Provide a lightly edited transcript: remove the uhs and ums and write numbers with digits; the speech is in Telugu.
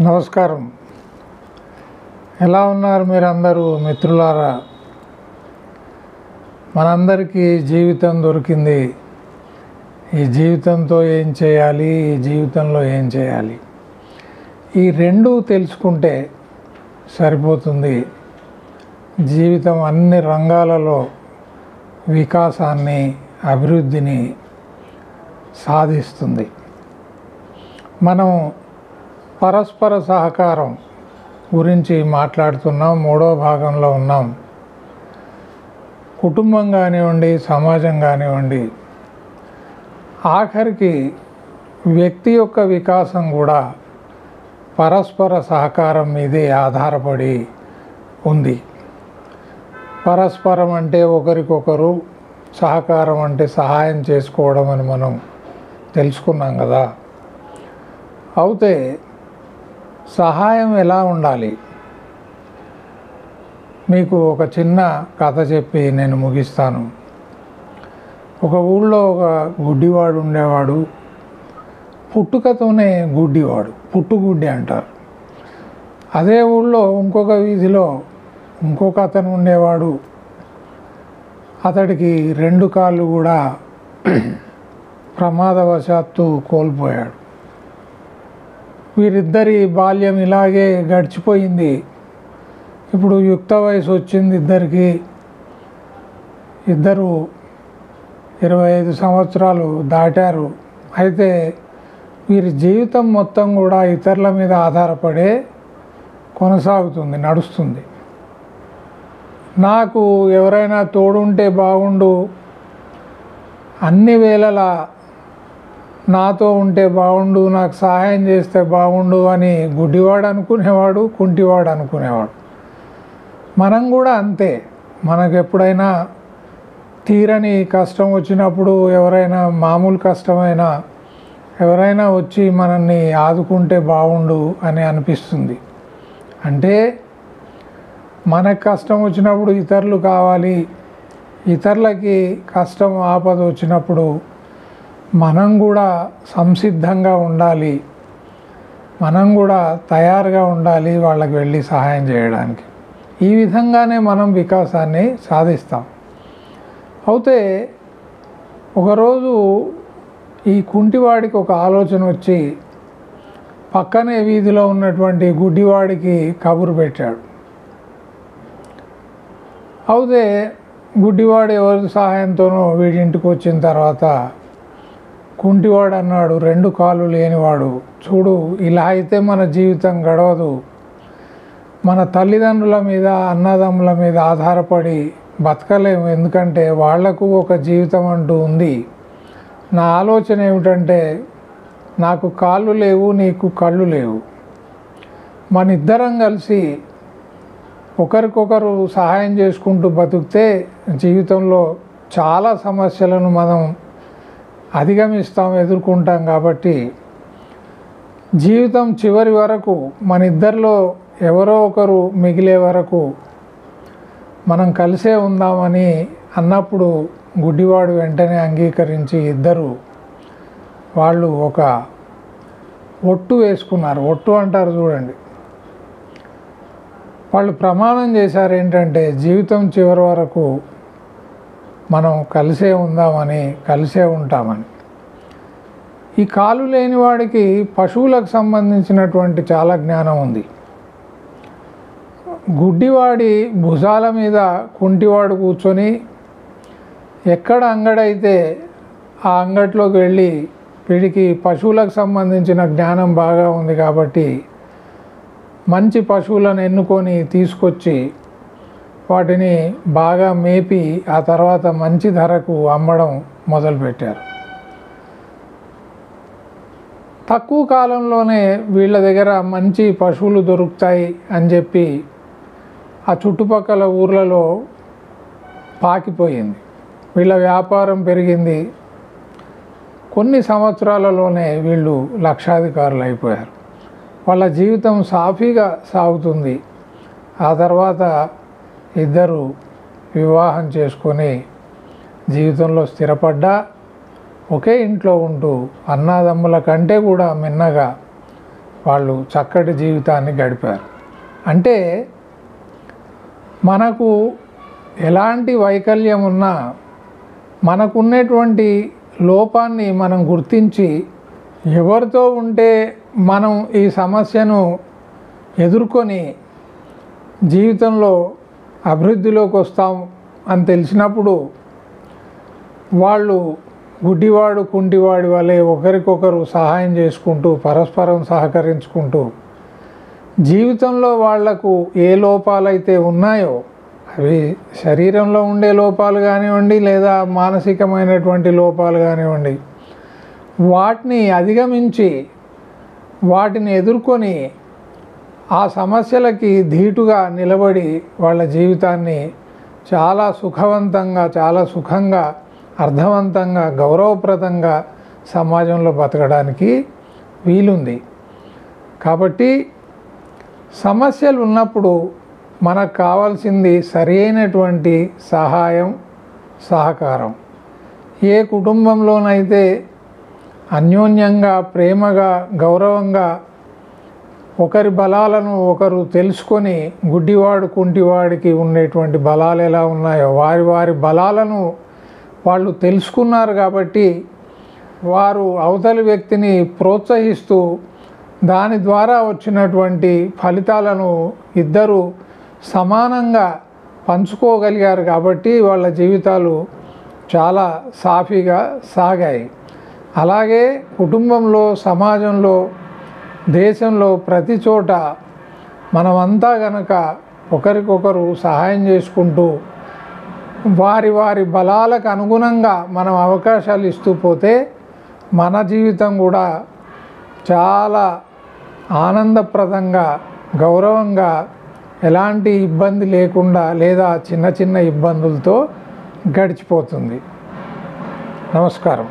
నమస్కారం. ఎలా ఉన్నారు మీరందరూ మిత్రులారా? మనందరికీ జీవితం దొరికింది. ఈ జీవితంతో ఏం చేయాలి, ఈ జీవితంలో ఏం చేయాలి, ఈ రెండు తెలుసుకుంటే సరిపోతుంది. జీవితం అన్ని రంగాలలో వికాసాన్ని, అభివృద్ధిని సాధిస్తుంది. మనం పరస్పర సహకారం గురించి మాట్లాడుతున్నాం. 3వ భాగంలో ఉన్నాం. కుటుంబం కానివ్వండి, సమాజం కానివ్వండి, ఆఖరికి వ్యక్తి యొక్క వికాసం కూడా పరస్పర సహకారం మీదే ఆధారపడి ఉంది. పరస్పరం అంటే ఒకరికొకరు, సహకారం అంటే సహాయం చేసుకోవడం అని మనం తెలుసుకున్నాం కదా. అయితే సహాయం ఎలా ఉండాలి? మీకు ఒక చిన్న కథ చెప్పి నేను ముగిస్తాను. ఒక ఊళ్ళో ఒక గుడ్డివాడు ఉండేవాడు. పుట్టుకతోనే గుడ్డివాడు, పుట్టుగుడ్డి అంటారు. అదే ఊళ్ళో ఇంకొక వీధిలో ఇంకొక అతను ఉండేవాడు. అతడికి 2 కాళ్ళు కూడా ప్రమాదవశాత్తు కోల్పోయాడు. వీరిద్దరి బాల్యం ఇలాగే గడిచిపోయింది. ఇప్పుడు యుక్త వయసు వచ్చింది ఇద్దరికి. ఇద్దరు 25 సంవత్సరాలు దాటారు. అయితే వీరి జీవితం మొత్తం కూడా ఇతరుల మీద ఆధారపడే కొనసాగుతుంది, నడుస్తుంది. నాకు ఎవరైనా తోడుంటే బాగుండు, అన్ని వేళలా నాతో ఉంటే బాగుండు, నాకు సహాయం చేస్తే బాగుండు అని గుడ్డివాడు అనుకునేవాడు, కుంటివాడు అనుకునేవాడు. మనం కూడా అంతే. మనకు ఎప్పుడైనా తీరని కష్టం వచ్చినప్పుడు, ఎవరైనా మామూలు కష్టమైనా ఎవరైనా వచ్చి మనల్ని ఆదుకుంటే బాగుండు అని అనిపిస్తుంది. అంటే మనకు కష్టం వచ్చినప్పుడు ఇతరులు కావాలి, ఇతరులకి కష్టం ఆపద వచ్చినప్పుడు మనం కూడా సంసిద్ధంగా ఉండాలి, మనం కూడా తయారుగా ఉండాలి వాళ్ళకి వెళ్ళి సహాయం చేయడానికి. ఈ విధంగానే మనం వికాసాన్ని సాధిస్తాం. అయితే ఒకరోజు ఈ కుంటివాడికి ఒక ఆలోచన వచ్చి పక్కనే వీధిలో ఉన్నటువంటి గుడ్డివాడికి కబురు పెట్టాడు. అయితే గుడ్డివాడు ఎవరి సహాయంతోనో వీడి ఇంటికి వచ్చిన తర్వాత కుంటివాడు అన్నాడు, 2 కాళ్ళు లేనివాడు, చూడు ఇలా అయితే మన జీవితం గడవదు. మన తల్లిదండ్రుల మీద, అన్నదమ్ముల మీద ఆధారపడి బతకలేము. ఎందుకంటే వాళ్లకు ఒక జీవితం అంటూ ఉంది. నా ఆలోచన ఏమిటంటే, నాకు కాళ్ళు లేవు, నీకు కళ్ళు లేవు. మన ఇద్దరం కలిసి ఒకరికొకరు సహాయం చేసుకుంటూ బతికితే జీవితంలో చాలా సమస్యలను మనం అధిగమిస్తాం, ఎదుర్కొంటాం. కాబట్టి జీవితం చివరి వరకు మన ఇద్దరిలో ఎవరో ఒకరు మిగిలే వరకు మనం కలిసే ఉందామని అన్నప్పుడు గుడ్డివాడు వెంటనే అంగీకరించి ఇద్దరు వాళ్ళు ఒక ఒట్టు వేసుకున్నారు. ఒట్టు అంటారు చూడండి. వాళ్ళు ప్రమాణం చేశారు ఏంటంటే, జీవితం చివరి వరకు మనం కలిసే ఉందామని, కలిసే ఉంటామని. ఈ కాలు లేని వాడికి పశువులకు సంబంధించినటువంటి చాలా జ్ఞానం ఉంది. గుడ్డివాడి భుజాల మీద కుంటివాడు కూర్చొని ఎక్కడ అంగడైతే ఆ అంగట్లోకి వెళ్ళి, వీడికి పశువులకు సంబంధించిన జ్ఞానం బాగా ఉంది కాబట్టి మంచి పశువులను ఎన్నుకొని తీసుకొచ్చి వాటిని బాగా మేపి ఆ తర్వాత మంచి ధరకు అమ్మడం మొదలుపెట్టారు. తక్కువ కాలంలోనే వీళ్ళ దగ్గర మంచి పశువులు దొరుకుతాయి అని చెప్పి ఆ చుట్టుపక్కల ఊర్లలో పాకిపోయింది. వీళ్ళ వ్యాపారం పెరిగింది. కొన్ని సంవత్సరాలలోనే వీళ్ళు లక్షాధికారులు అయిపోయారు. వాళ్ళ జీవితం సాఫీగా సాగుతుంది. ఆ తర్వాత ఇద్దరు వివాహం చేసుకొని జీవితంలో స్థిరపడ్డా ఒకే ఇంట్లో ఉంటూ అన్నదమ్ముల కంటే కూడా మిన్నగా వాళ్ళు చక్కటి జీవితాన్ని గడిపారు. అంటే మనకు ఎలాంటి వైకల్యం ఉన్నా మనకున్నటువంటి లోపాన్ని మనం గుర్తించి ఎవరితో ఉంటే మనం ఈ సమస్యను ఎదుర్కొని జీవితంలో అభివృద్ధిలోకి వస్తాం అని తెలిసినప్పుడు వాళ్ళు గుడ్డివాడు కుంటివాడి వలె ఒకరికొకరు సహాయం చేసుకుంటూ పరస్పరం సహకరించుకుంటూ జీవితంలో వాళ్లకు ఏ లోపాలైతే ఉన్నాయో అవి శరీరంలో ఉండే లోపాలు కానివ్వండి లేదా మానసికమైనటువంటి లోపాలు కానివ్వండి వాటిని అధిగమించి వాటిని ఎదుర్కొని ఆ సమస్యలకి ధీటుగా నిలబడి వాళ్ళ జీవితాన్ని చాలా సుఖవంతంగా చాలా సుఖంగా అర్థవంతంగా గౌరవప్రదంగా సమాజంలో బతకడానికి వీలుంది. కాబట్టి సమస్యలు ఉన్నప్పుడు మనకు కావాల్సింది సరైనటువంటి సహాయం సహకారం. ఏ కుటుంబంలోనైతే అన్యోన్యంగా ప్రేమగా గౌరవంగా ఒకరి బలాలను ఒకరు తెలుసుకొని గుడ్డివాడు కుంటివాడికి ఉండేటువంటి బలాలు ఎలా ఉన్నాయో వారి వారి బలాలను వాళ్ళు తెలుసుకున్నారు కాబట్టి వారు అవతలి వ్యక్తిని ప్రోత్సహిస్తూ దాని ద్వారా వచ్చినటువంటి ఫలితాలను ఇద్దరు సమానంగా పంచుకోగలిగారు కాబట్టి వాళ్ళ జీవితాలు చాలా సాఫీగా సాగాయి. అలాగే కుటుంబంలో సమాజంలో దేశంలో ప్రతి చోట మనమంతా గనక ఒకరికొకరు సహాయం చేసుకుంటూ వారి వారి బలాలకు అనుగుణంగా మనం అవకాశాలు ఇస్తూ పోతే మన జీవితం కూడా చాలా ఆనందప్రదంగా గౌరవంగా ఎలాంటి ఇబ్బంది లేకుండా లేదా చిన్న చిన్న ఇబ్బందులతో గడిచిపోతుంది. నమస్కారం.